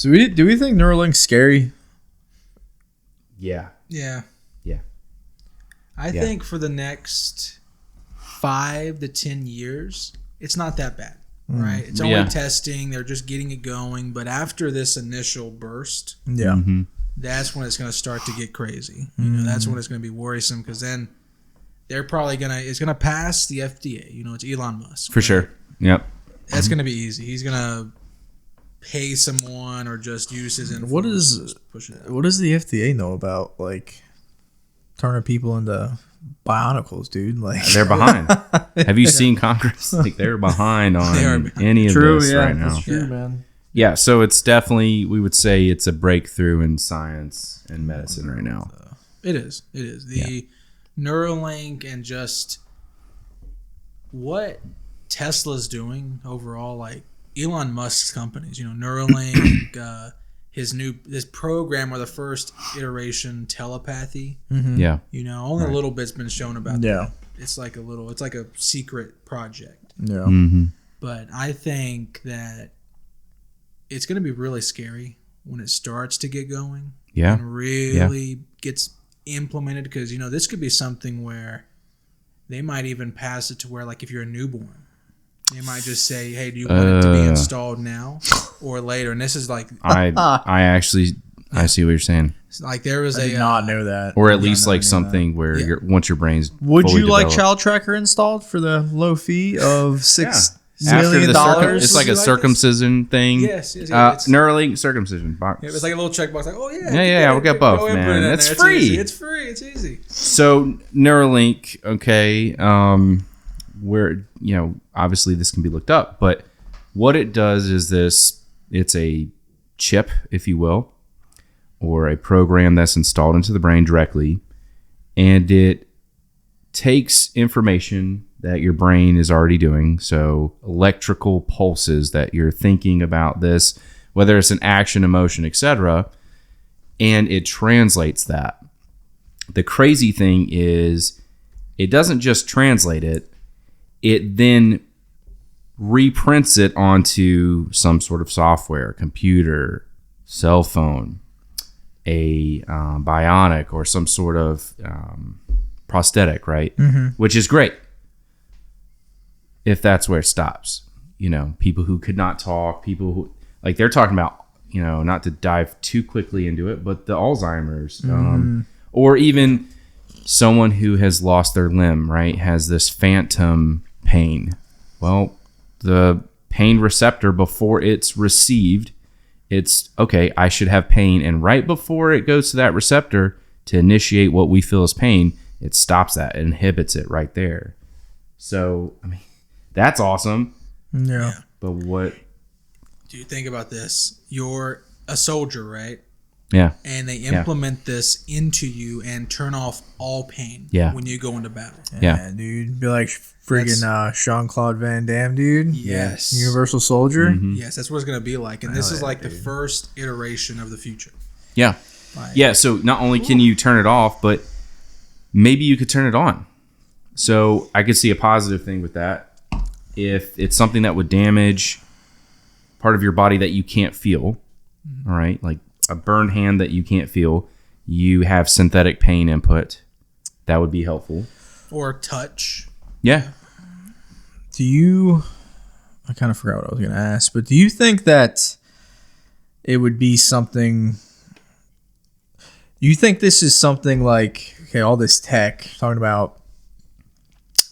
So do we think Neuralink's scary? Yeah. Yeah. Yeah. I think for the next 5 to 10 years, it's not that bad, right? It's only testing. They're just getting it going. But after this initial burst, that's when it's going to start to get crazy. You know, that's when it's going to be worrisome because then they're probably it's going to pass the FDA. You know, it's Elon Musk. For sure. Yep. That's going to be easy. He's going to pay someone or just use his influence. What does the FDA know about like turning people into bionicles, dude? Like they're behind. Have you seen Congress? Like they're behind on any of this right now. That's true, man. Yeah, so it's definitely, we would say it's a breakthrough in science and medicine right now. It is. The Neuralink and just what Tesla's doing overall, like Elon Musk's companies, you know, Neuralink, this program or the first iteration, Telepathy. Yeah. You know, only a little bit's been shown about that. It's like a secret project. Yeah. But I think that it's going to be really scary when it starts to get going. Yeah. And really gets implemented because, you know, this could be something where they might even pass it to where, like, if you're a newborn, they might just say, hey, do you want it to be installed now or later? And this is like... I see what you're saying. Like there was I did not know that. Or at least like something where once your brain's Would fully you like developed. Child Tracker installed for the low fee of $6 After million? it's like a circumcision thing. Yes. Neuralink circumcision box. It was like a little checkbox, like, oh yeah. Yeah, we'll get both, man. That's free. It's free. It's easy. So Neuralink, okay, where, you know, obviously this can be looked up, but what it does is it's a chip, if you will, or a program that's installed into the brain directly, and it takes information that your brain is already doing, so electrical pulses that you're thinking about this, whether it's an action, emotion, etc., and it translates that. The crazy thing is it doesn't just translate it, it then reprints it onto some sort of software, computer, cell phone, a bionic, or some sort of prosthetic, right? Which is great if that's where it stops. You know, people who could not talk, people who, like, they're talking about, you know, not to dive too quickly into it, but the Alzheimer's, or even someone who has lost their limb, right, has this phantom pain. Well, the pain receptor, before it's received, it's okay, I should have pain, and right before it goes to that receptor to initiate what we feel as pain, it stops that, it inhibits it right there. So, I mean, that's awesome. Yeah. But what do you think about this? You're a soldier, right? Yeah. And they implement this into you and turn off all pain when you go into battle. Yeah, dude. Be like friggin' Jean-Claude Van Damme, dude. Yes. Universal Soldier. Yes, that's what it's going to be like. And this is like the first iteration of the future. Yeah. Yeah, so not only can you turn it off, but maybe you could turn it on. So I could see a positive thing with that. If it's something that would damage part of your body that you can't feel, all right, like a burned hand that you can't feel, you have synthetic pain input. That would be helpful. Or touch. Yeah. I kind of forgot what I was going to ask, but do you think that it would be something... You think this is something like, okay, all this tech, talking about,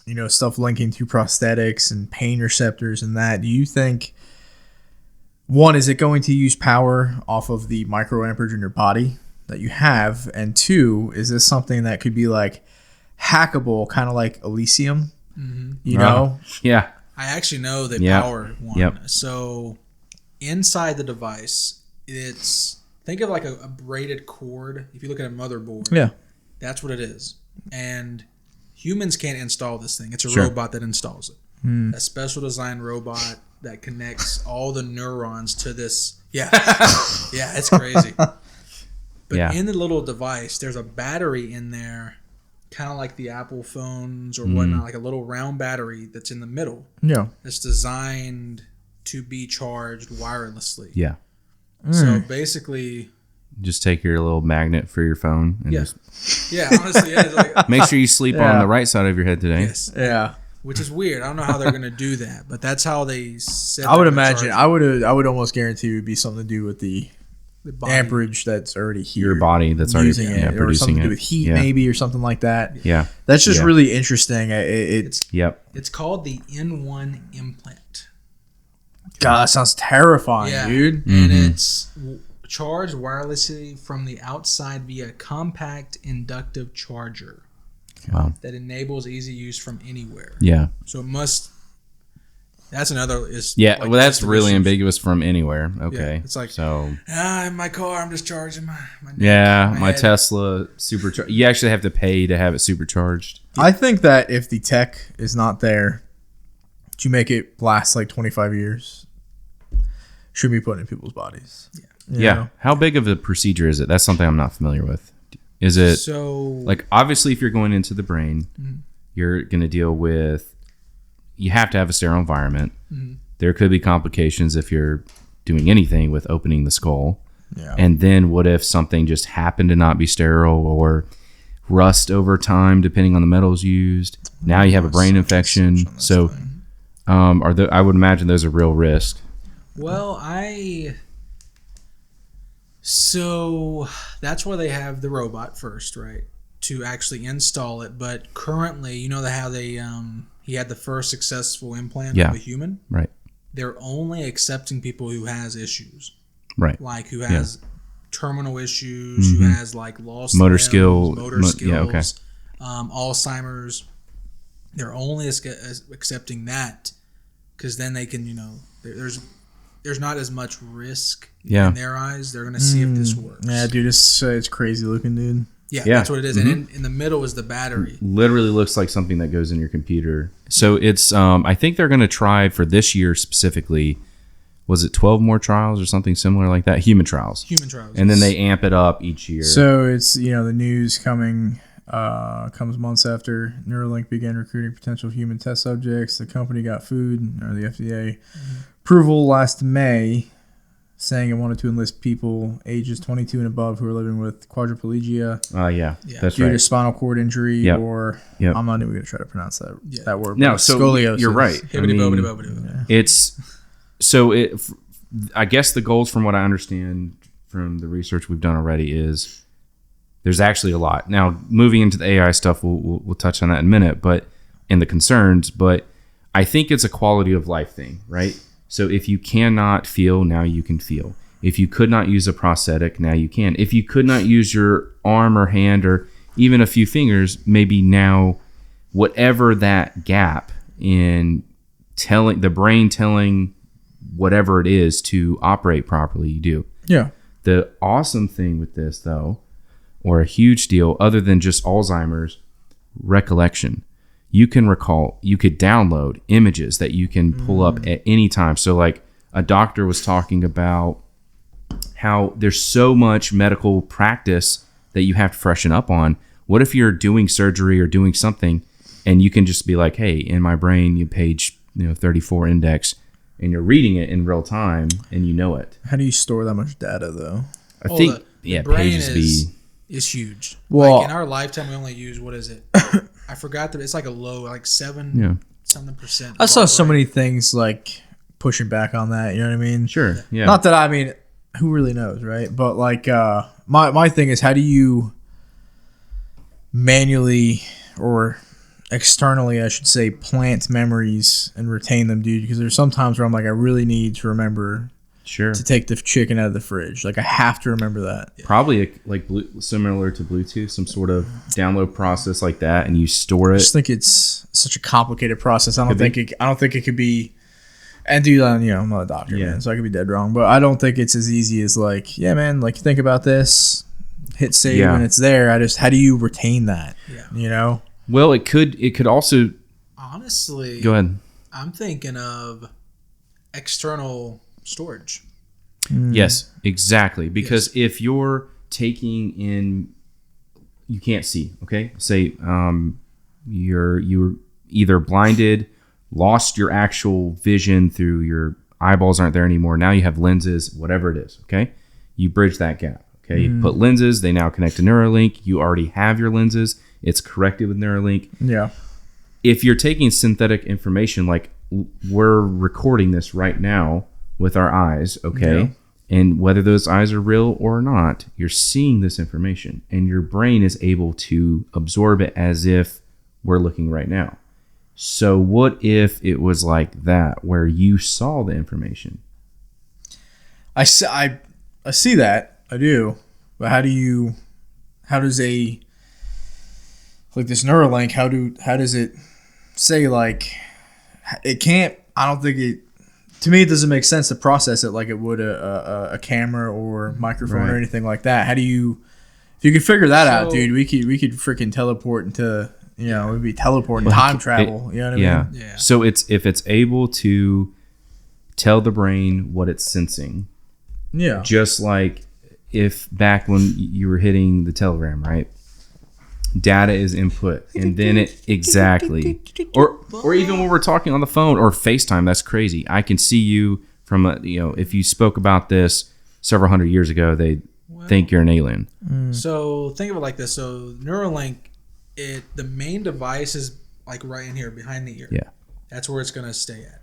you know, stuff linking to prosthetics and pain receptors and that, do you think, one, is it going to use power off of the microamperage in your body that you have? And two, is this something that could be like hackable, kind of like Elysium, you know? Yeah. I actually know they power one. Yep. So inside the device, think of like a braided cord. If you look at a motherboard, that's what it is. And humans can't install this thing. It's a robot that installs it. A special design robot that connects all the neurons to this. Yeah. Yeah, it's crazy. But in the little device, there's a battery in there, kind of like the Apple phones or whatnot, like a little round battery that's in the middle. Yeah. It's designed to be charged wirelessly. Yeah. So basically, just take your little magnet for your phone and just honestly, it's like, make sure you sleep on the right side of your head today. yes, which is weird. I don't know how they're gonna do that, but that's how they said. I would imagine. I would almost guarantee it would be something to do with the body. amperage that's already here. Your body that's already using it, or producing something to it do with heat, maybe, or something like that. Yeah, that's just really interesting. It's It's called the N1 implant. God, that sounds terrifying, dude. And it's charged wirelessly from the outside via compact inductive charger. Wow. That enables easy use from anywhere. Yeah. So it must. That's another. Well, that's really ambiguous from anywhere. Okay. Yeah, it's like, so. In my car, I'm just charging my my Tesla supercharged. You actually have to pay to have it supercharged. I think that if the tech is not there to make it last like 25 years, should be put in people's bodies. Yeah. How big of a procedure is it? That's something I'm not familiar with. Is it like, obviously if you're going into the brain, you're going to deal with, you have to have a sterile environment. There could be complications if you're doing anything with opening the skull. Yeah. And then what if something just happened to not be sterile or rust over time, depending on the metals used? Now you have a brain infection. So I would imagine there's a real risk. Well, so that's why they have the robot first, right? To actually install it. But currently, you know how they he had the first successful implant of a human? Right. They're only accepting people who has issues. Right. Like who has terminal issues, who has like lost motor limbs, skills, Alzheimer's. They're only accepting that because then they can, there's not as much risk in their eyes. They're going to see if this works. Yeah, dude, it's crazy looking, dude. Yeah, that's what it is. And in the middle is the battery. Literally looks like something that goes in your computer. So it's, I think they're going to try for this year specifically, was it 12 more trials or something similar like that? Human trials. And then they amp it up each year. So it's, the news comes months after Neuralink began recruiting potential human test subjects. The company got food, or the FDA, approval last May, saying it wanted to enlist people ages 22 and above who are living with quadriplegia. That's due right. to spinal cord injury or I'm not even going to try to pronounce that word. No, so scoliosis. You're right. I guess the goals, from what I understand from the research we've done already, is there's actually a lot. Now, moving into the AI stuff, we'll touch on that in a minute, but and the concerns. But I think it's a quality of life thing, right? So if you cannot feel, now you can feel. If you could not use a prosthetic, now you can. If you could not use your arm or hand or even a few fingers, maybe now, whatever that gap in the brain telling whatever it is to operate properly, you do. Yeah. The awesome thing with this, though, or a huge deal, other than just Alzheimer's, recollection. You can recall, you could download images that you can pull up at any time. So like a doctor was talking about how there's so much medical practice that you have to freshen up on. What if you're doing surgery or doing something and you can just be like, hey, in my brain, you page 34 index, and you're reading it in real time and you know it. How do you store that much data, though? I think the brain pages is huge. Well, like in our lifetime, we only use, what is it? I forgot that it's like a low, like 7 something percent. I saw so many things like pushing back on that. You know what I mean? Sure. Yeah. Not that who really knows, right? But like, my thing is, how do you manually or externally, I should say, plant memories and retain them, dude? Because there's some times where I'm like, I really need to remember. Sure. To take the chicken out of the fridge. Like, I have to remember that. Probably similar to Bluetooth, some sort of download process like that, and you store it. I just think it's such a complicated process. I don't think it could be. And dude, I'm not a doctor, man, so I could be dead wrong. But I don't think it's as easy as like, yeah, man, like think about this, hit save, and it's there. How do you retain that? Yeah. Well, it could also. Honestly, go ahead. I'm thinking of external storage. Yes, exactly. Because if you're taking in, you can't see. Okay, say you're either blinded, lost your actual vision through your eyeballs aren't there anymore. Now you have lenses, whatever it is. Okay, You bridge that gap. Okay, you put lenses. They now connect to Neuralink. You already have your lenses. It's corrected with Neuralink. Yeah. If you're taking synthetic information, like we're recording this right now with our eyes, okay, Yeah. and whether those eyes are real or not, you're seeing this information, and your brain is able to absorb it as if we're looking right now. So what if it was like that, where you saw the information? I see that. I do. But how does a, like this Neuralink, how does it say, like, it can't, I don't think it, to me, it doesn't make sense to process it like it would a camera or microphone or anything like that. How do you, if you could figure that out, dude, we could freaking teleport into, we'd be teleporting time travel. You know what I mean? Yeah. So if it's able to tell the brain what it's sensing. Yeah. Just like if back when you were hitting the telegram, right? Data is input, and then it exactly, or even when we're talking on the phone or FaceTime, that's crazy. I can see you from if you spoke about this several hundred years ago, they think you're an alien. So think of it like this. So Neuralink, the main device is like right in here behind the ear. Yeah, that's where it's going to stay at.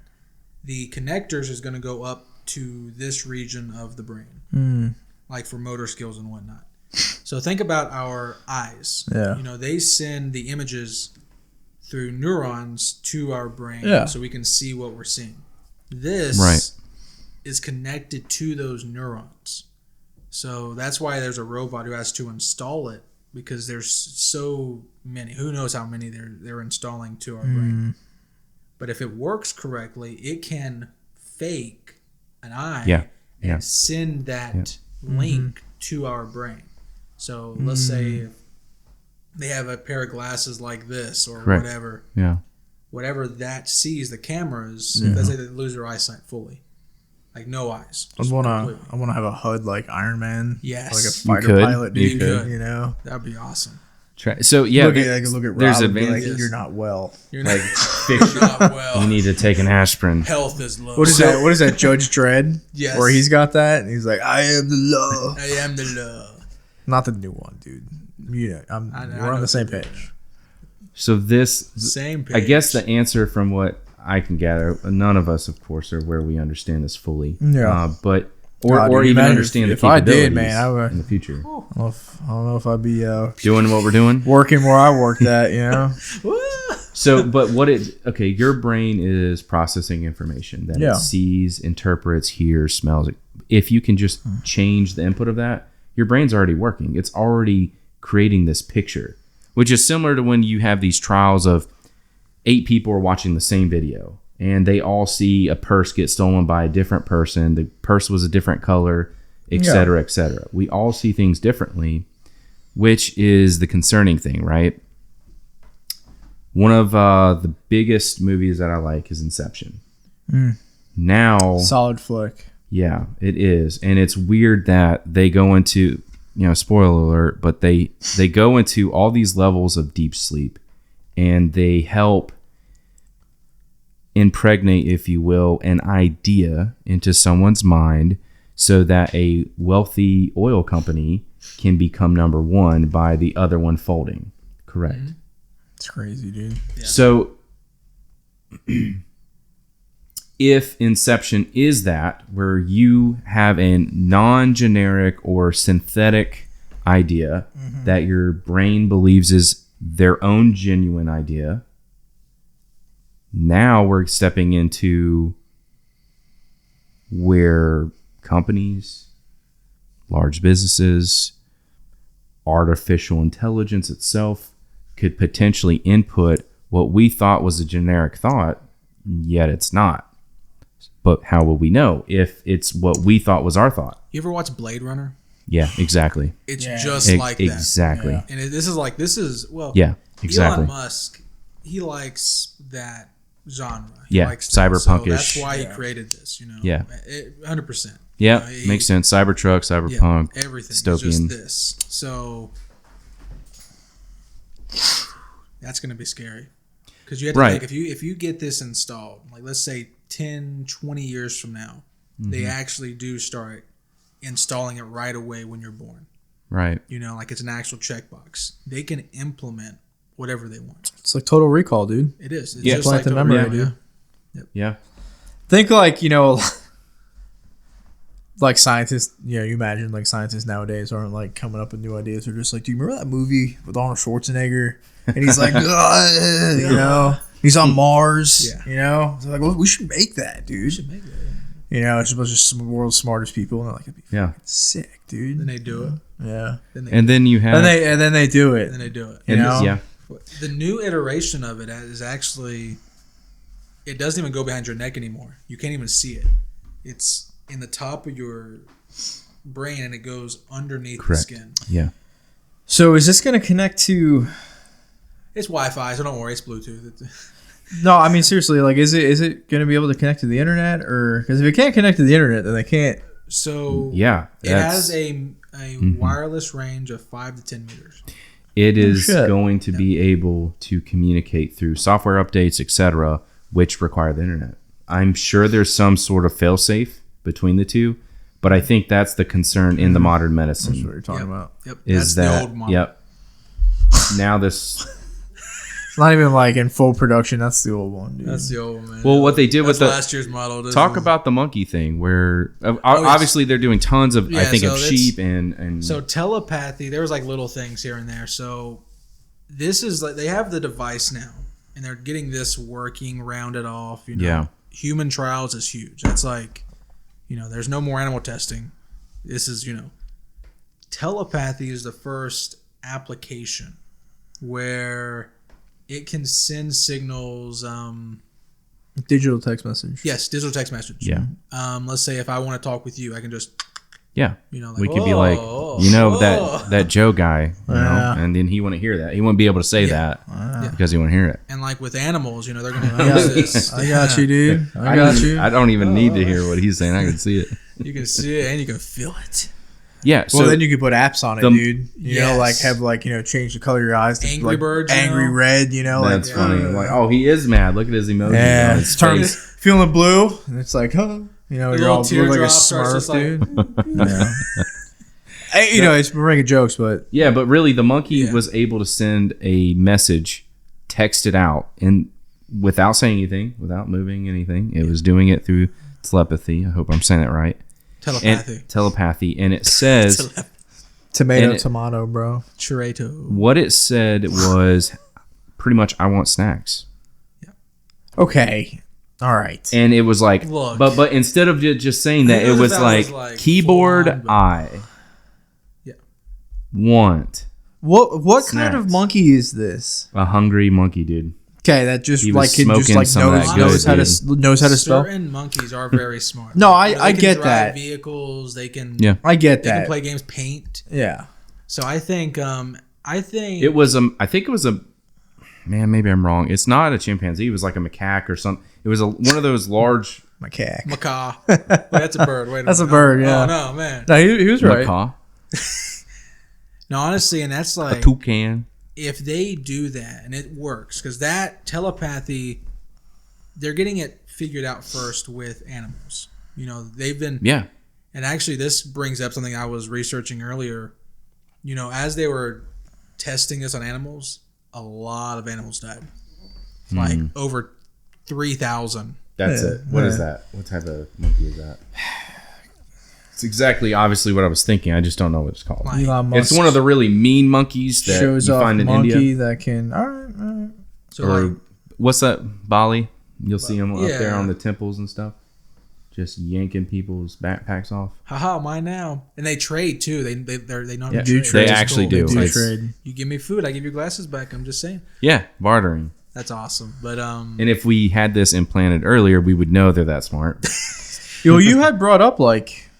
The connectors is going to go up to this region of the brain, like for motor skills and whatnot. So think about our eyes. Yeah. They send the images through neurons to our brain so we can see what we're seeing. This is connected to those neurons. So that's why there's a robot who has to install it, because there's so many. Who knows how many they're installing to our brain. But if it works correctly, it can fake an eye and send that link to our brain. So let's say if they have a pair of glasses like this or whatever. Yeah. Whatever that sees, the cameras, let's say they lose their eyesight fully. Like no eyes. I wanna have a HUD like Iron Man. Yes. Like a fighter pilot, dude. You could. That'd be awesome. So yeah, look at there's Rob, advantages. like, you're not well. You're not, you're not well. You need to take an aspirin. Health is low. What is that? What is that? Judge Dredd? Yes. Where he's got that, and he's like, "I am the law." I am the law. Not the new one, dude. We're on the same page. So this same page. I guess the answer from what I can gather, none of us, of course, are where we understand this fully. Yeah. But or even understand the capabilities I did, man, in the future. I don't know if I'd be doing what we're doing, working where I worked at, So, but your brain is processing information that it sees, interprets, hears, smells. If you can just change the input of that, your brain's already working. It's already creating this picture, which is similar to when you have these trials of 8 people are watching the same video and they all see a purse get stolen by a different person. The purse was a different color, et cetera, et cetera. We all see things differently, which is the concerning thing, right? One of the biggest movies that I like is Inception. Now, solid flick. Yeah, it is. And it's weird that they go into, spoiler alert, but they go into all these levels of deep sleep, and they help impregnate, if you will, an idea into someone's mind so that a wealthy oil company can become number one by the other one folding. Correct. It's crazy, dude. Yeah. So if Inception is that, where you have a non-generic or synthetic idea that your brain believes is their own genuine idea, now we're stepping into where companies, large businesses, artificial intelligence itself could potentially input what we thought was a generic thought, yet it's not. But how will we know if it's what we thought was our thought? You ever watch Blade Runner? Yeah, exactly. It's just like that. Exactly. Yeah. And this is yeah, exactly. Elon Musk, he likes that genre. He likes cyberpunk-ish. So that's why he created this, Yeah. 100%. Yeah, makes sense. Cybertruck, cyberpunk, everything. dystopian. It's just this. So that's going to be scary. Because you have to think, if you get this installed, like let's say 10, 20 years from now, they actually do start installing it right away when you're born. Right. You know, like it's an actual checkbox. They can implement whatever they want. It's like Total Recall, dude. It is. It's Yeah. just Plant like the Total memory, Recall, dude. yeah. Yeah. Think like, like scientists, you imagine like scientists nowadays aren't like coming up with new ideas. They're just like, do you remember that movie with Arnold Schwarzenegger? And he's like, he's on Mars. Yeah. They're like, well, we should make that, dude. We should make that. It's just the world's smartest people, and they're like, it'd be fucking sick, dude. Then they do it. Yeah. Then you have, and then they do it. Then they do it. Yeah. The new iteration of it is actually, it doesn't even go behind your neck anymore. You can't even see it. It's in the top of your brain, and it goes underneath the skin. Yeah. So is this going to connect to? It's Wi-Fi, so don't worry. It's Bluetooth. No, I mean seriously. Like, is it going to be able to connect to the internet, or because if it can't connect to the internet, then they can't. So yeah, it has a wireless range of 5 to 10 meters. It is going to be able to communicate through software updates, etc., which require the internet. I'm sure there's some sort of failsafe between the two, but I think that's the concern in the modern medicine. That's what you're talking about. Yep. Is That's that the old model. Yep. Now this. It's not even like in full production. That's the old one, dude. That's the old one, man. Well, what they did with the last year's model. Talk about the monkey thing, where obviously they're doing tons of I think of sheep and so telepathy. There was like little things here and there. So this is like they have the device now, and they're getting this working, rounded off. Yeah. Human trials is huge. That's like, there's no more animal testing. This is telepathy is the first application where it can send signals. Digital text message. Yes, digital text message. Yeah. Let's say if I want to talk with you, I can just. Yeah. Like, we could be like, that Joe guy, and then he wouldn't hear that. He wouldn't be able to say that because he wouldn't hear it. And like with animals, they're going to use this. I got you, dude. I got you. I don't even need to hear what he's saying. I can see it. You can see it and you can feel it. Yeah. So then you could put apps on it, dude. Yes. Change the color of your eyes to Angry Birds, angry red. That's funny. Like, oh, he is mad. Look at his emoji. Yeah, on his it's face. feeling blue, and it's like, you're all blue like a Smurf, dude. It's we're making jokes, but yeah, but really, the monkey was able to send a message, text it out, and without saying anything, without moving anything, it was doing it through telepathy. I hope I'm saying that right. Telepathy, and it says tomato, bro. Churato. What it said was pretty much, I want snacks. Yeah. Okay. All right. And it was like, look, but instead of just saying that, it was like keyboard want. What snacks. kind of monkey is this? A hungry monkey, dude. Okay, that just He like was can just smoking like some of that knows how to spell. Certain monkeys are very smart. No, They I can get drive that. Vehicles, they can. Yeah. I get They that. can play games, paint. Yeah. So I think It was I think it was a man. Maybe I'm wrong. It's not a chimpanzee. It was like a macaque or something. It was one of those large Macaque. macaw. Wait, that's a bird. Wait, That's a bird. Yeah. Oh no, man. No, he was right. macaw, No, honestly, and that's a like toucan. if they do that and it works, because that telepathy, they're getting it figured out first with animals. They've been And actually, this brings up something I was researching earlier. As they were testing this on animals, a lot of animals died. Like over 3,000. That's it. What is that? What type of monkey is that? It's exactly, obviously, what I was thinking. I just don't know what it's called. It's one of the really mean monkeys that shows you off find in monkey India. that can. All right. So or what's that? Bali. You'll see them up there yeah. on the temples and stuff, just yanking people's backpacks off. haha, mine now. And they trade too. They not Yeah, trade. they actually do. They do It's- trade. You give me food, I give you glasses back. I'm just saying. Yeah, bartering. That's awesome. But And if we had this implanted earlier, we would know they're that smart. You had brought up like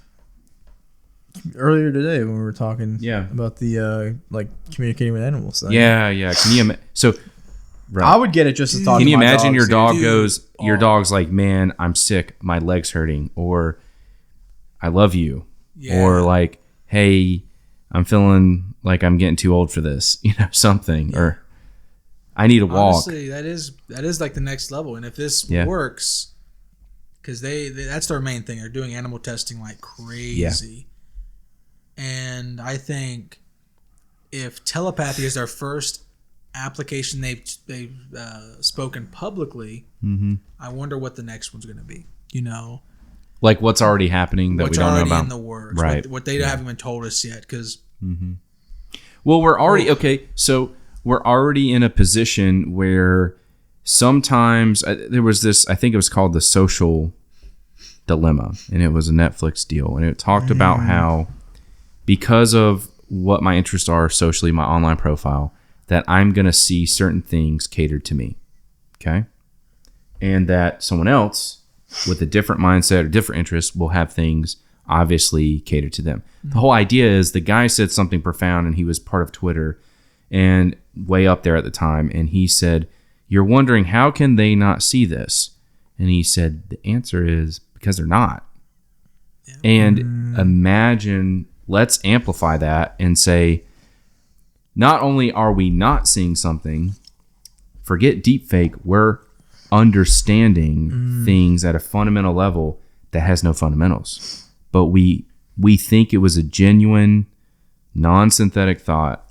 earlier today when we were talking about the like communicating with animals thing. Yeah. Can you imagine? So, right. I would get it just to talk Can to you my imagine your dogs, dog dude. goes, your dog's like, man, I'm sick, my leg's hurting, or I love you, or like, hey, I'm feeling like I'm getting too old for this, something, or I need a walk. honestly, that is like the next level. And if this works, because they that's their main thing. They're doing animal testing like crazy. And I think if telepathy is their first application they've spoken publicly, I wonder what the next one's going to be. You know, like what's already happening that we don't know about. In the works, right? What they haven't even told us yet. Because well, we're already okay. So we're already in a position where sometimes there was this. I think it was called The Social Dilemma, and it was a Netflix deal, and it talked about how because of what my interests are socially, my online profile, that I'm going to see certain things catered to me. Okay. And that someone else with a different mindset or different interests will have things obviously catered to them. The whole idea is the guy said something profound, and he was part of Twitter and way up there at the time. And he said, you're wondering, how can they not see this? And he said, the answer is because they're not. Yeah. And imagine, let's amplify that and say, not only are we not seeing something, forget deepfake, we're understanding things at a fundamental level that has no fundamentals. But we think it was a genuine, non-synthetic thought.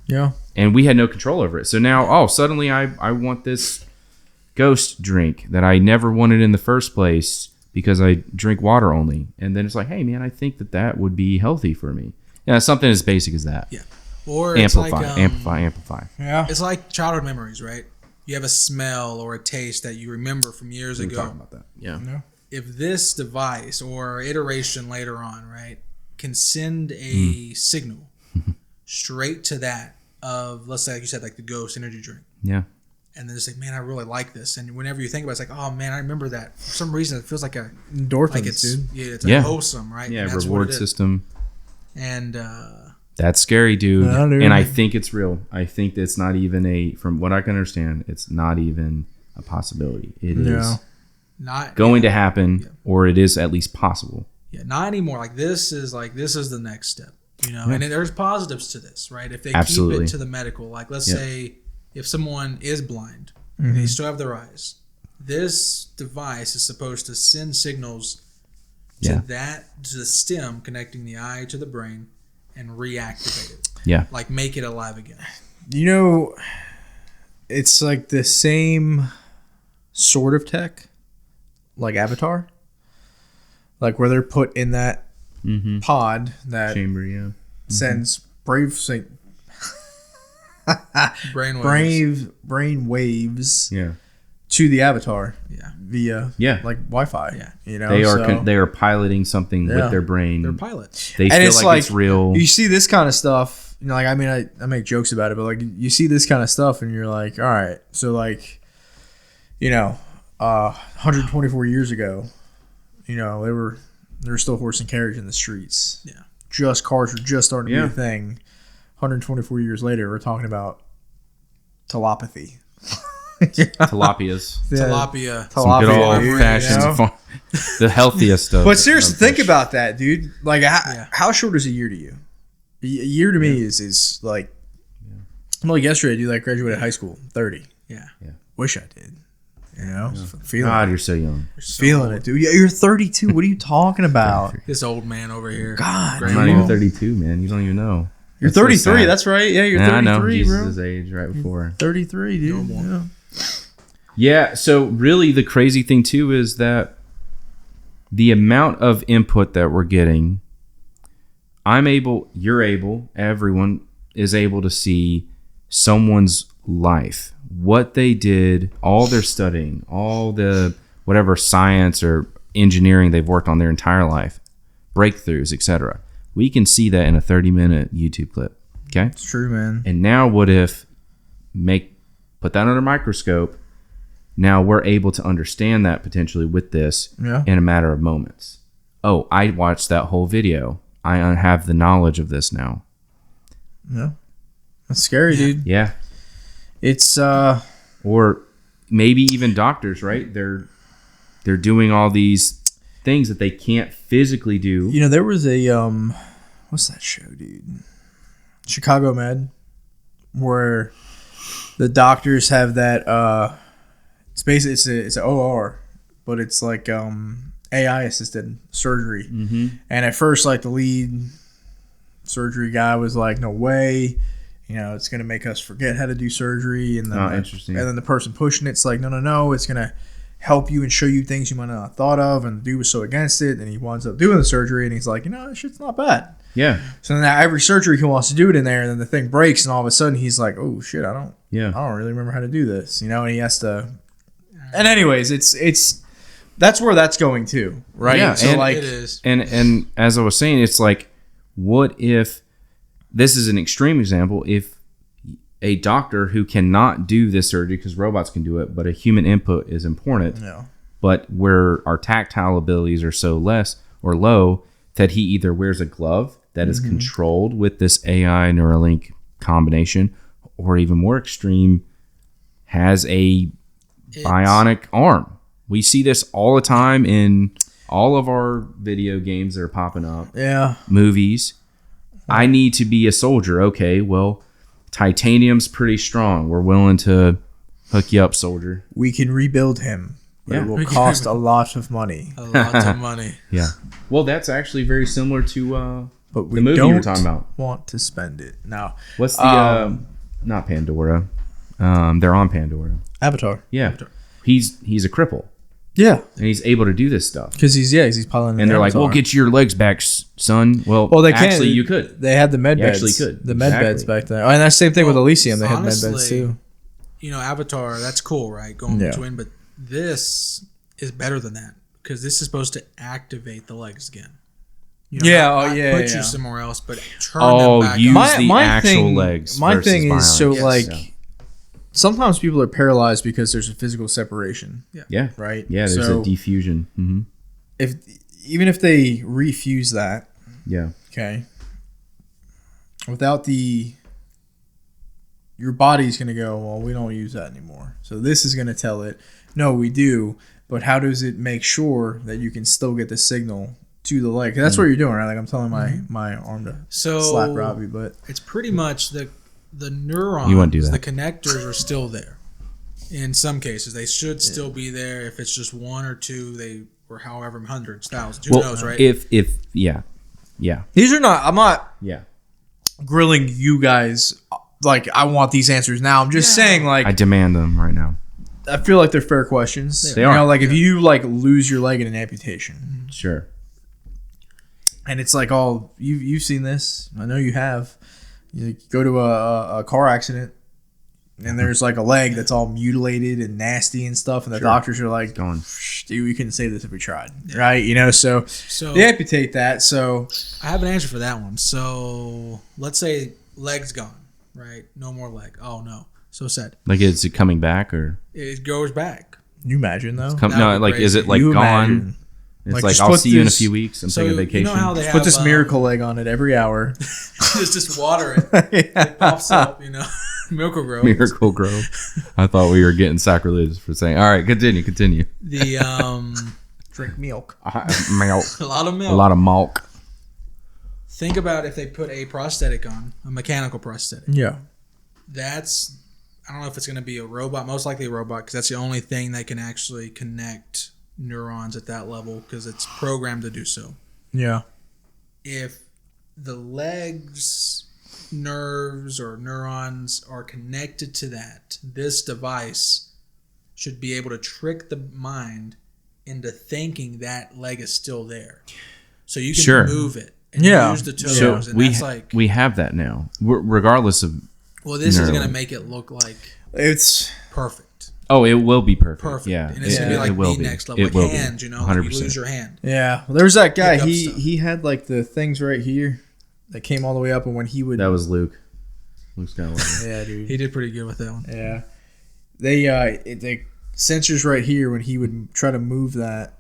Yeah. And we had no control over it. So now, suddenly I want this ghost drink that I never wanted in the first place because I drink water only. And then it's like, hey, man, I think that would be healthy for me. Yeah, something as basic as that. Yeah. Or it's amplify. Yeah. It's like childhood memories, right? You have a smell or a taste that you remember from years ago. Talking about that. Yeah. If this device or iteration later on, right, can send a signal straight to that of, let's say, like you said, like the ghost energy drink. Yeah. And then it's like, man, I really like this. And whenever you think about it, it's like, oh, man, I remember that. For some reason, it feels like a... Endorphins, like it's, dude. Yeah, it's like wholesome, right? Yeah, and that's reward system. And... that's scary, dude. Yeah, dude. And I think it's real. I think it's not even from what I can understand, it's not even a possibility. It is not going to happen, or it is at least possible. Yeah, not anymore. Like this is the next step, you know. And there's positives to this, right? If they keep it to the medical, like let's say if someone is blind and they still have their eyes, this device is supposed to send signals to the stem connecting the eye to the brain and reactivate it. Yeah. Like make it alive again. You know, it's like the same sort of tech, like Avatar. Like where they're put in that pod that chamber, sends brain waves to the avatar via like Wi-Fi. Yeah. You know, they are piloting something with their brain. They're pilots. They feel like it's real. You see this kind of stuff, you know, like I mean I make jokes about it, but like you see this kind of stuff and you're like, all right, so like, you know, 124 years ago, you know, there were still horse and carriage in the streets. Yeah. Just cars were just starting to be a thing. 124 years later, we're talking about telepathy. Tilapias. Tilapia. Some good old fashioned, the healthiest of. But seriously, think about that, dude. Like, how short is a year to you? A year to me is like, like yesterday, dude. Like graduated high school, 30. Yeah. Wish I did. You know, feeling God, you're so young. Feeling it, dude. Yeah, you're 32. What are you talking about? This old man over here. God, I'm not even 32, man. You don't even know. You're 33. That's right. Yeah, you're 33, I know. bro. Jesus' age right before. 33, dude. Yeah. So really, the crazy thing too is that the amount of input that we're getting, you're able, everyone is able to see someone's life, what they did, all their studying, all the whatever science or engineering they've worked on their entire life, breakthroughs, etc. We can see that in a 30-minute YouTube clip. Okay? It's true, man. And now what if put that under a microscope, now we're able to understand that potentially with this in a matter of moments. Oh, I watched that whole video. I have the knowledge of this now. Yeah. That's scary, dude. Yeah. It's or maybe even doctors, right? They're doing all these things that they can't physically do. You know, there was a what's that show, dude? Chicago Med, where the doctors have that it's basically it's an OR, but it's like AI assisted surgery. And at first, like the lead surgery guy was like, no way. It's going to make us forget how to do surgery. And then, interesting. And then the person pushing it's like, no, it's going to help you and show you things you might not have thought of. And the dude was so against it. And he winds up doing the surgery. And he's like, this shit's not bad. Yeah. So then every surgery he wants to do it in there. And then the thing breaks. And all of a sudden he's like, oh, shit, I don't really remember how to do this. And he has to. And anyways, it's that's where that's going to, right? Yeah, so and like, it is. And as I was saying, it's like, what if this is an extreme example? If a doctor who cannot do this surgery because robots can do it, but a human input is important. Yeah. But where our tactile abilities are so less or low that he either wears a glove that is controlled with this AI Neuralink combination, or even more extreme, has a bionic arm. We see this all the time in all of our video games that are popping up. Yeah. Movies. I need to be a soldier. Okay, well, titanium's pretty strong. We're willing to hook you up, soldier. We can rebuild him. But it will cost a lot of money. A lot of money. Yeah. Well, that's actually very similar to But we the movie don't you were talking about. want to spend it. Now, What's the not Pandora? They're on Pandora. Avatar. Yeah. He's a cripple. Yeah. And he's able to do this stuff. Because he's piloting. And they're like, "Well, get your legs back, son." Well, they can't. Actually, you could. They had the med You beds. actually could. The med Exactly. beds back there. Oh, and that's the same thing with Elysium. They had med beds honestly, too. Avatar, that's cool, right? Going Yeah. between, but this is better than that because this is supposed to activate the legs again. Not put you somewhere else, but turn them back use up. the actual legs. My versus thing is so bionics. like. Yeah. Sometimes people are paralyzed because there's a physical separation. Yeah. Right. Yeah. There's a diffusion. Mm-hmm. Even if they refuse that. Yeah. Okay. Without your body's going to go, well, we don't use that anymore. So this is going to tell it, no, we do. But how does it make sure that you can still get the signal to the leg? That's what you're doing, right? Like I'm telling my arm to slap Robbie, but it's pretty much the neurons, You wouldn't do that. the connectors are still there. In some cases, they should still be there. If it's just one or two, or however hundreds, thousands, who knows, right? If yeah. these are not. I'm not Yeah. grilling you guys. Like I want these answers now. I'm just saying, like I demand them right now. I feel like they're fair questions. They are. Like if you like lose your leg in an amputation, Sure. and it's like all you've seen this. I know you have. You go to a car accident, and there's like a leg that's all mutilated and nasty and stuff, and the doctors are like, Going. "Dude, we couldn't save this if we tried." Right? So they amputate that. So I have an answer for that one. So let's say leg's gone, right? No more leg. Oh no, so sad. Like, is it coming back or? It goes back. you imagine though, That would be is crazy. it like You gone? imagine. It's Like, like just I'll put see you in a this- few weeks. I'm So taking vacation. you know how they have put this miracle leg on it every hour. just water it. It pops up, Miracle Grow. Miracle Grove. I thought we were getting sacrilegious for saying. All right, continue. The Drink milk. Milk. a lot of A milk. lot of milk. Think about if they put a prosthetic on, a mechanical prosthetic. Yeah. That's, I don't know if it's going to be a robot, most likely a robot, because that's the only thing that can actually connect neurons at that level because it's programmed to do so. Yeah. If the legs, nerves, or neurons are connected to that, this device should be able to trick the mind into thinking that leg is still there. So you can move it and use the toes. So and we that's like, we have that now, regardless of. well, this is Neuralink. going to make it look like It's perfect. Oh, it will be perfect. Perfect. Yeah, And it's going to be like the next level. It Like will hands, be. when you 100%. lose your hand. yeah. Well, there's that guy. Pick up He stuff. he had like the things right here that came all the way up, and when he would. That was Luke. Luke Skywalker. Yeah, dude. He did pretty good with that one. Yeah. The sensors right here, when he would try to move that,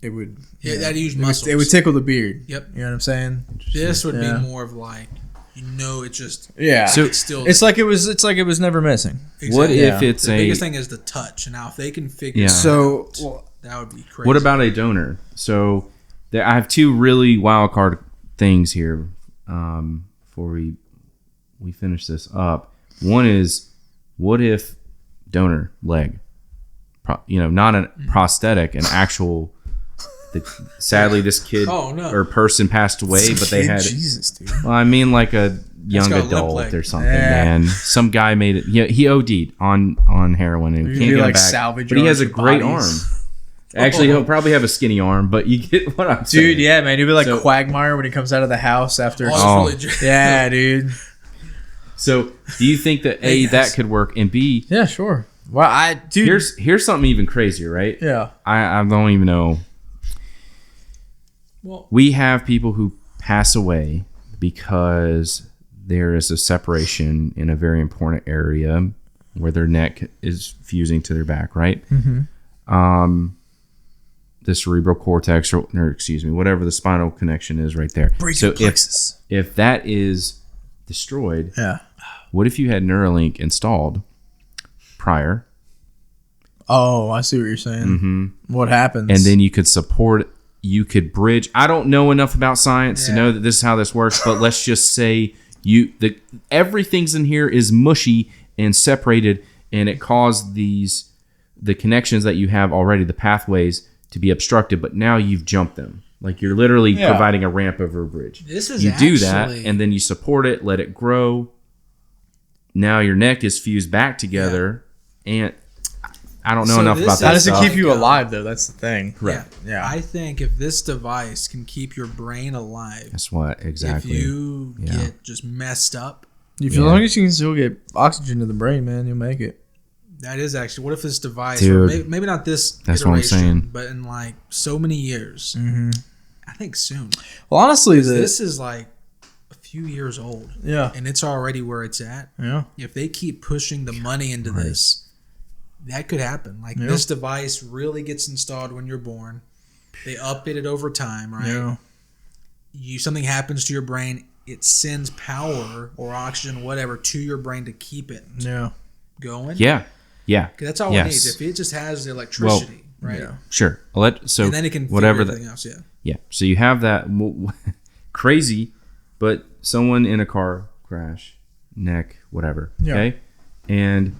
it would. Yeah, that used it would- muscles. It would tickle the beard. Yep. You know what I'm saying? This would Yeah. be more of like, it just Yeah. So- it's still. It's like it was. It's like it was never missing. What Exactly. if Yeah. it's The a? biggest thing is the touch, and now if they can figure Yeah. that So, out, well, that would be crazy. What about a donor? So I have two really wild card things here. Before we finish this up, one is, what if donor leg? Not a prosthetic, an actual Sadly, this kid or person passed away, but they had Jesus, dude. Well, I mean, like a young adult or something, man. Some guy made it. Yeah, he OD'd on heroin and can't get like back. Salvage, but he has a great arm. Actually, he'll probably have a skinny arm, but you get what I'm saying. Dude, yeah, man. He'll be like Quagmire when he comes out of the house after. Yeah, dude. So, do you think that A, that could work, and B, yeah, sure. Well, dude, here's something even crazier, right? Yeah. I don't even know. Well, we have people who pass away because there is a separation in a very important area where their neck is fusing to their back, right? Mm-hmm. The cerebral cortex, or excuse me, whatever the spinal connection is right there. So if that is destroyed, yeah. What if you had Neuralink installed prior? Oh, I see what you're saying. Mm-hmm. What happens? And then you could bridge. I don't know enough about science to know that this is how this works, but let's just say everything's in here is mushy and separated, and it caused the connections that you have already, the pathways, to be obstructed, but now you've jumped them. Like you're literally providing a ramp over a bridge. Do that, and then you support it, let it grow. Now your neck is fused back together, and I don't know enough about that. How does it keep you alive, though? That's the thing. Correct. Yeah. I think if this device can keep your brain alive, that's what exactly. If you get just messed up, as long as you can still get oxygen to the brain, man, you'll make it. That is actually. What if this device, dude, maybe not this that's iteration, what I'm saying, but in like so many years, I think soon. Well, honestly, this is like a few years old, and it's already where it's at. Yeah, if they keep pushing the money into this, that could happen. Like this device really gets installed when you're born. They update it over time, right? Yeah. Something happens to your brain, it sends power or oxygen, whatever, to your brain to keep it going. Yeah. Because that's all it needs. If it just has the electricity, right? Yeah. Sure. So and then it can whatever everything else. Yeah. So you have that crazy, but someone in a car crash, neck, whatever. Yeah. Okay. And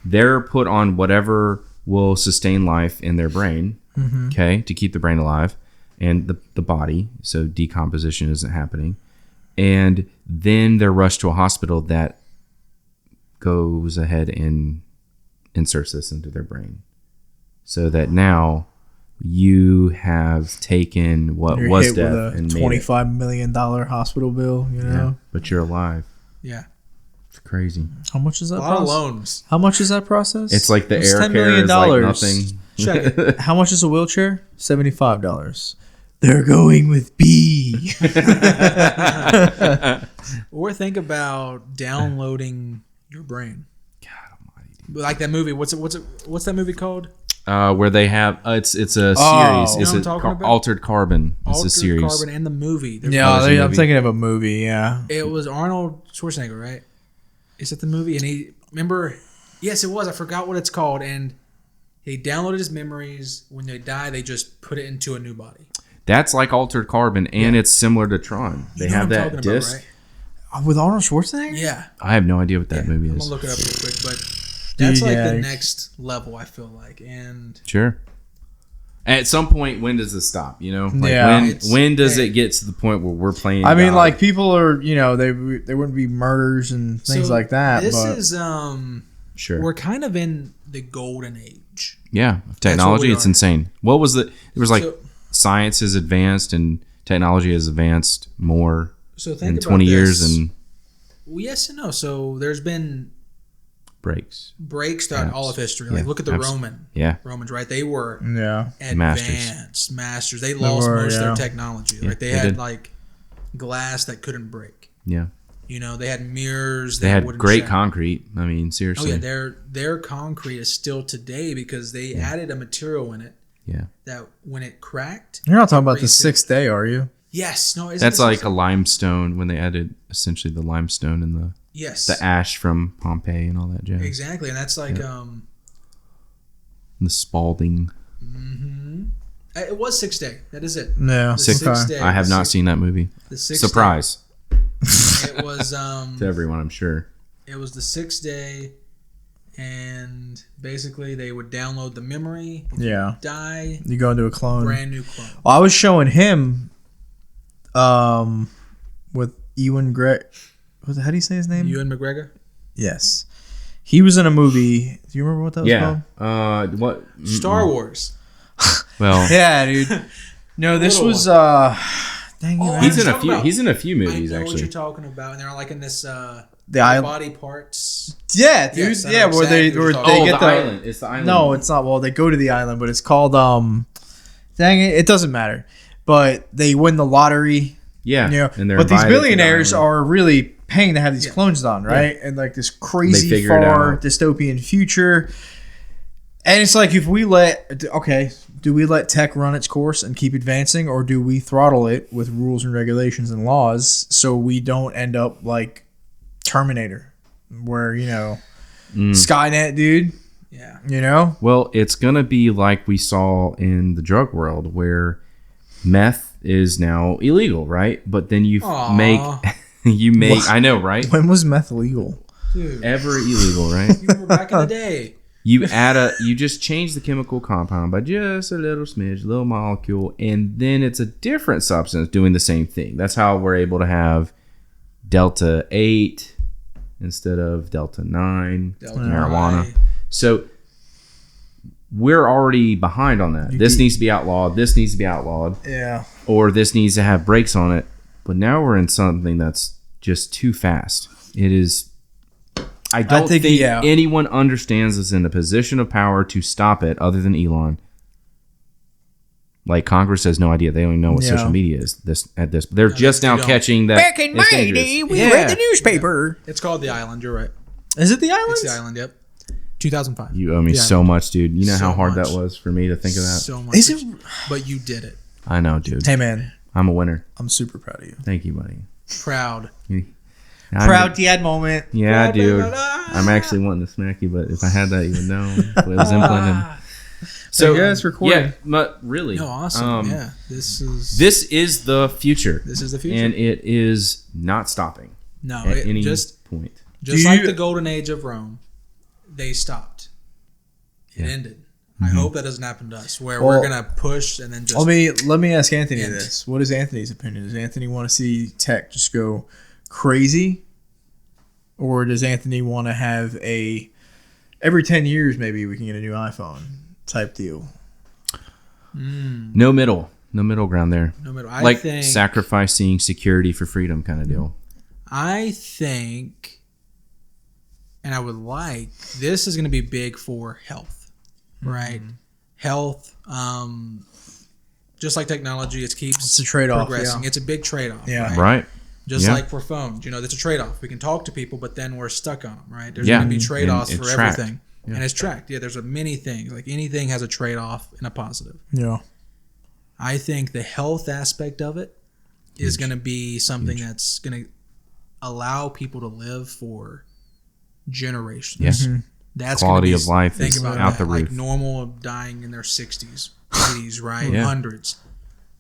they're put on whatever will sustain life in their brain, okay, to keep the brain alive and the body, so decomposition isn't happening. And then they're rushed to a hospital that goes ahead and inserts this into their brain. So that now you have taken what was death and made it $25 million hospital bill, but you're alive. Yeah. It's crazy. How much is that? A lot of loans. How much is that process? It's like the air care is like nothing. Check it. How much is a wheelchair? $75. They're going with B. Or think about downloading your brain. God almighty. Like that movie. What's that movie called? Where they have it's a series. Is it Altered Carbon? It's a series. Altered Carbon and the movie. I'm thinking of a movie. Yeah. It was Arnold Schwarzenegger, right? Is that the movie? And remember? Yes, it was. I forgot what it's called. And he downloaded his memories. When they die, they just put it into a new body. That's like Altered Carbon, and it's similar to Tron. They have that disc with Arnold Schwarzenegger. Yeah, I have no idea what that movie is. I'm gonna look it up real quick, but that's like the next level. I feel like, and sure. At some point, when does this stop? When does it get to the point where we're playing? I mean, like people are, they wouldn't be murders and things like that. This is sure. We're kind of in the golden age. Yeah, of technology, it's insane. What was it? It was like science has advanced and technology has advanced more in 20 years, and yes and no. So there's been breaks throughout all of history. Like look at the Romans, right? They were advanced masters. They lost most of their technology. Like they had like glass that couldn't break. Yeah. They had mirrors. They had great concrete. I mean, seriously. Oh yeah, their concrete is still today because they added a material in it. Yeah. That when it cracked. You're not talking about the sixth day, are you? Yes. No. That's like a limestone when they added essentially the limestone and the ash from Pompeii and all that jazz. Exactly, and that's like the Spalding. Mm-hmm. It was 6th Day. That is it. No, Sixth Day. I have not seen that movie. The sixth Surprise. Day. It was to everyone, I'm sure. It was the 6th day, and basically they would download the memory. If Yeah. you die, You go into a clone. brand new clone. Well, I was showing him with Ewan Greg. How do you say his name? Ewan McGregor? Yes. He was in a movie. Do you remember what that was Yeah. called? What? Star Wars. Well, Yeah, dude. No, this Little was dang it, Oh, man. he's in a talking few. about- He's in a few I movies know what actually. you're talking about, and they're like in this the island. body parts. Yeah, dude. Yes, I know yeah, where they exactly what where you're they talking get the island. It's the island. No, it's not. Well, they go to the island, but it's called dang it, it doesn't matter. But they win the lottery. Yeah. You know, and they're but these invited to the billionaires island. are really paying to have these Yeah. clones done, right? And like this They crazy figure it far out. dystopian future. And it's like if we do we let tech run its course and keep advancing, or do we throttle it with rules and regulations and laws so we don't end up like Terminator, where Skynet, dude, Yeah. Well, it's gonna be like we saw in the drug world, where meth is now illegal, right? But then you Aw. make. What? I know, right? when was meth legal? Dude, Ever illegal, right? you were back in the day. You just change the chemical compound by just a little smidge, little molecule, and then it's a different substance doing the same thing. That's how we're able to have Delta 8 instead of Delta 9 Delta marijuana. 9. So we're already behind on that. This needs to be outlawed. This needs to be outlawed. Yeah. Or this needs to have brakes on it. But now we're in something that's just too fast. It is. I don't think anyone understands us in a position of power to stop it other than Elon. Like Congress has no idea. They don't even know what social media is. They're just now don't. catching that. Back in it's my dangerous. day, we Yeah. read the newspaper. It's called The Island. You're right. Is it the island? It's The Island. Yep. 2005. You owe me Yeah. so much, dude. You know So how hard much. that was for me to think of that. So much. Is it? But you did it. I know, dude. Hey, man, I'm a winner. I'm super proud of you. Thank you, buddy. Proud. Proud dad moment. Yeah, dude. Da-da-da-da. I'm actually wanting to smack you, but if I had that, you would know. But it was implanted. So, yeah, it's recording. Yeah, but really. No, awesome. Yeah. This is The future. This is the future. And it is not stopping no, at it any just point. like the golden age of Rome, they stopped. It ended. I hope that doesn't happen to us, where Well, we're gonna push and then just. Let me ask Anthony End. this. What is Anthony's opinion? Does Anthony want to see tech just go crazy, or does Anthony want to have every 10 years maybe we can get a new iPhone type deal? No middle ground there. No matter. Like sacrificing security for freedom kind of deal. I think, and I would like, this is going to be big for health, right? Health, just like technology, It's a trade-off, progressing. yeah. It's a big trade-off, Yeah. Right? Just Yeah. like for phones, that's a trade-off. We can talk to people, but then we're stuck on them, right? There's Yeah. going to be trade-offs And for it's tracked. everything. Yeah. And it's tracked. Yeah, there's many things. Like anything has a trade-off and a positive. Yeah. I think the health aspect of it is going to be something that's going to allow people to live for generations. Yes. That's Quality gonna of life think is about out that, the like roof. normal dying in their 60s, 80s, right? Yeah. Hundreds.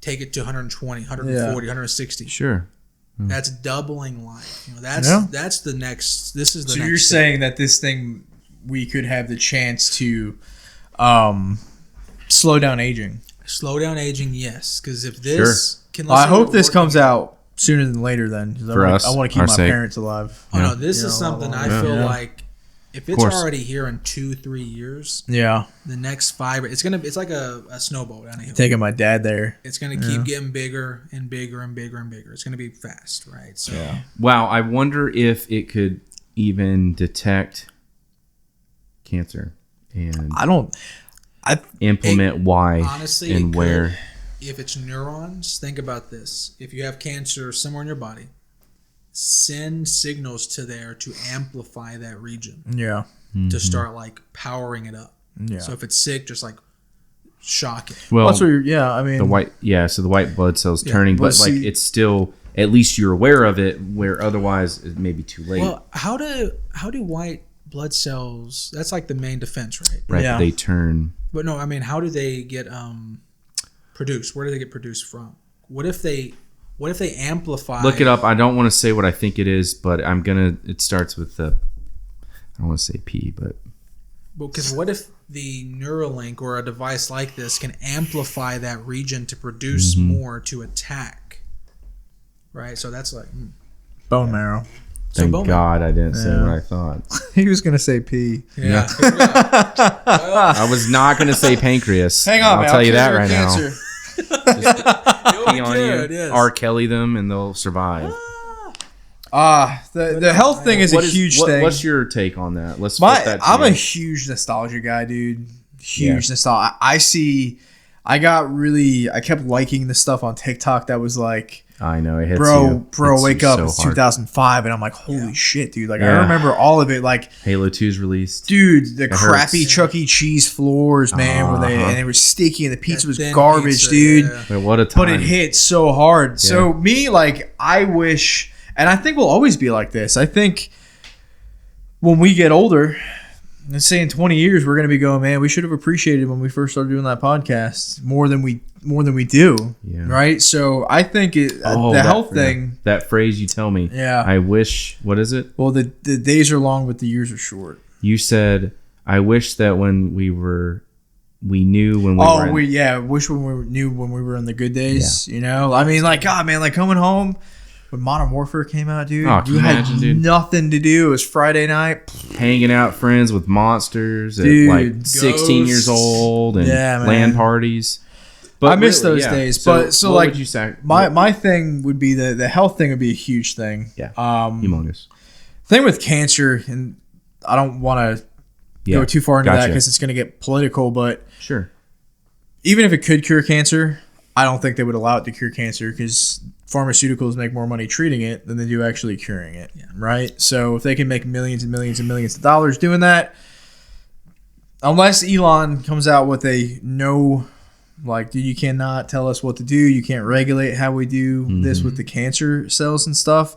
Take it to 120, 140, 160. Sure. That's doubling life. That's the next. This is the So next you're step. saying that this thing, we could have the chance to slow down aging. Slow down aging, yes. Because if this can, Well, I let's say hope we're this working- comes out sooner than later then. 'Cause For us, I want to keep our my sake. parents alive. Oh no, this Yeah, is something I yeah. feel Yeah. like if it's course. already here in 2-3 years, Yeah. the next 5, it's like a snowball down a hill. Taking my dad there. It's gonna keep getting bigger and bigger and bigger and bigger. It's gonna be fast, right? So Wow, I wonder if it could even detect cancer and implement why honestly, and it where. could. If it's neurons, think about this. If you have cancer somewhere in your body, send signals to there to amplify that region Yeah. to start like powering it up. Yeah. So if it's sick, just like shock it. Well, That's what I mean. so the white blood cells turning, but but like see- it's still, at least you're aware of it, where otherwise it may be too late. Well, how do white blood cells? That's like the main defense, right? right? yeah. They turn. But no, I mean, how do they get produced? Where do they get produced from? What if they amplify? Look it up. I don't want to say what I think it is, but it starts with the, I don't want to say P, but Because what if the Neuralink or a device like this can amplify that region to produce more to attack? Right? So that's like... Bone marrow. Thank God I didn't say what I thought. He was going to say pee. Yeah. I was not going to say pancreas. Hang on, I'll man. tell you that right cancer. now. Pee on good, you, yes. R. Kelly them, and they'll survive. The health thing is a huge thing. What's your take on that? Let's flip that to I'm you. a huge nostalgia guy, dude. Huge nostalgia. I kept liking the stuff on TikTok that was like, I know it hits bro, you. wake up! So It's hard. 2005, and I'm like, holy shit, dude! Like I remember all of it. Like Halo 2's released. dude, the crappy hurts. Chuck E. Cheese floors, man, where they were sticky and the pizza was thin garbage, pizza, dude. yeah. Wait, what a time. But it hit so hard. So me, like, I wish, and I think we'll always be like this. I think when we get older, let's say in 20 years, we're gonna be going, man, we should have appreciated when we first started doing that podcast more than we do. Yeah. Right. So I think the health thing. That phrase you tell me. Yeah. I wish. What is it? Well, the days are long, but the years are short. You said, I wish that when we knew when we were. Wish when we knew when we were in the good days. You know, I mean, like, God, man, like coming home when Modern Warfare came out, dude. Oh, can you had imagine, dude? nothing to do. It was Friday night. Hanging out friends with monsters Dude, at like 16 years ghosts. old and Yeah, man. LAN parties. But I miss really, those days. So But so what like would you say? my thing would be the health thing would be a huge thing. Yeah. Humongous. Humongous. Thing with cancer, and I don't want to go too far into that because it's going to get political. But Sure. even if it could cure cancer, I don't think they would allow it to cure cancer because pharmaceuticals make more money treating it than they do actually curing it. Yeah. Right. So if they can make millions and millions and millions of dollars doing that, unless Elon comes out with a no. Like, dude, you cannot tell us what to do. You can't regulate how we do this with the cancer cells and stuff.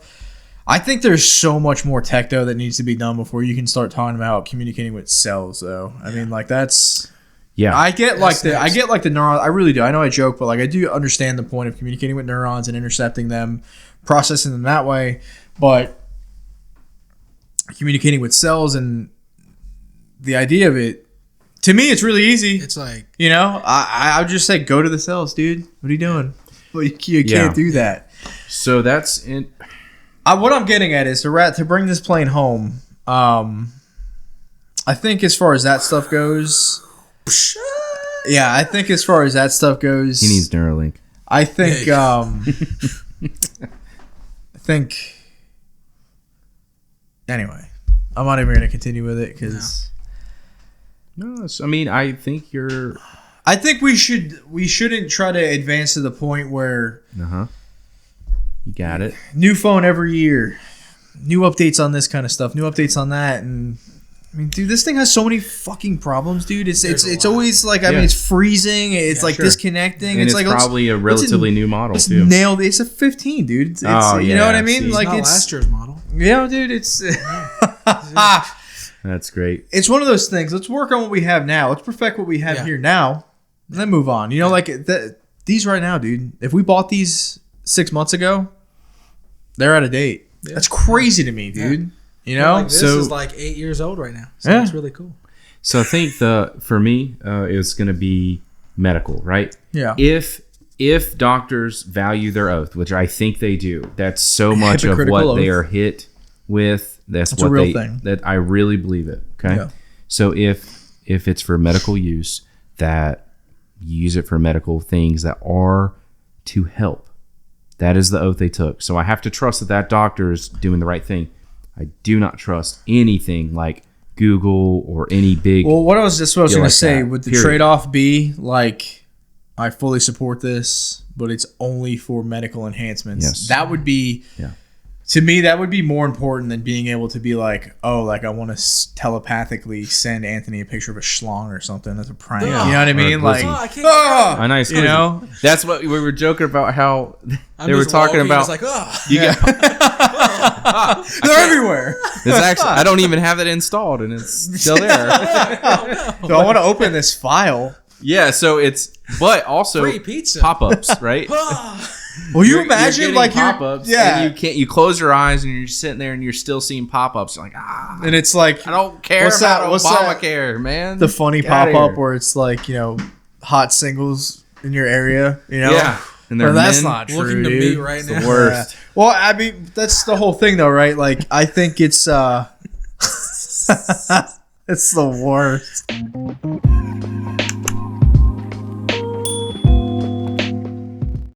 I think there's so much more tech, though, that needs to be done before you can start talking about communicating with cells, though. I mean, like, that's... Yeah. I get like the neurons. I really do. I know I joke, but like I do understand the point of communicating with neurons and intercepting them, processing them that way. But communicating with cells and the idea of it, to me, it's really easy. It's like, You know, I would just say go to the cells, dude. What are you doing? Well, you can't do that. So that's in. What I'm getting at is to bring this plane home. I think as far as that stuff goes, I think as far as that stuff goes, He needs Neuralink. I think anyway, I'm not even going to continue with it because No, I mean, I think you're. I think we shouldn't try to advance to the point where You got it. new phone every year, new updates on this kind of stuff, new updates on that, and I mean, dude, this thing has so many fucking problems, dude. It's always like, I mean, it's freezing, it's like disconnecting, And it's like probably a relatively new model it's too. nailed. It's a 15, dude. It's, you know what I mean? see. Like not it's last year's model. yeah, dude. It's That's great. it's one of those things. Let's work on what we have now. Let's perfect what we have here now, and then move on. You know, like these right now, dude. If we bought these 6 months ago, they're out of date. Yeah. That's crazy to me, dude. Yeah. You know, Like this is like 8 years old right now. So it's really cool. So I think for me, it's going to be medical, right? Yeah. If doctors value their oath, which I think they do, that's so much of what they are hit with. That's what a real thing. That I really believe it. Okay. Yeah. So if it's for medical use, that you use it for medical things that are to help. That is the oath they took. So I have to trust that doctor is doing the right thing. I do not trust anything like Google or any big. Well, what I was going to say, that, would the period. trade-off be like, I fully support this, but it's only for medical enhancements? Yes. That would be, to me, that would be more important than being able to be like, oh, like I want to telepathically send Anthony a picture of a schlong or something. That's a prank. Yeah. You know what I Or a mean? Like, glizzy. I can't A nice, you know? That's what we were joking about. How I'm they were just talking walking, about. it's like, oh. You They're everywhere. It's actually I don't even have it installed, and it's still there. So I want to open this file. Yeah, so but also Free pizza. pop-ups, right? Well, you imagine like pop-ups. Yeah. And you close your eyes and you're sitting there and you're still seeing pop-ups. You're like, and it's like I don't care about Obamacare, man. The funny pop-up where it's like, hot singles in your area, Yeah. And that's not true, looking to dude. me right It's now. the worst. Yeah. Well, I mean, that's the whole thing, though, right? Like, I think it's it's the worst.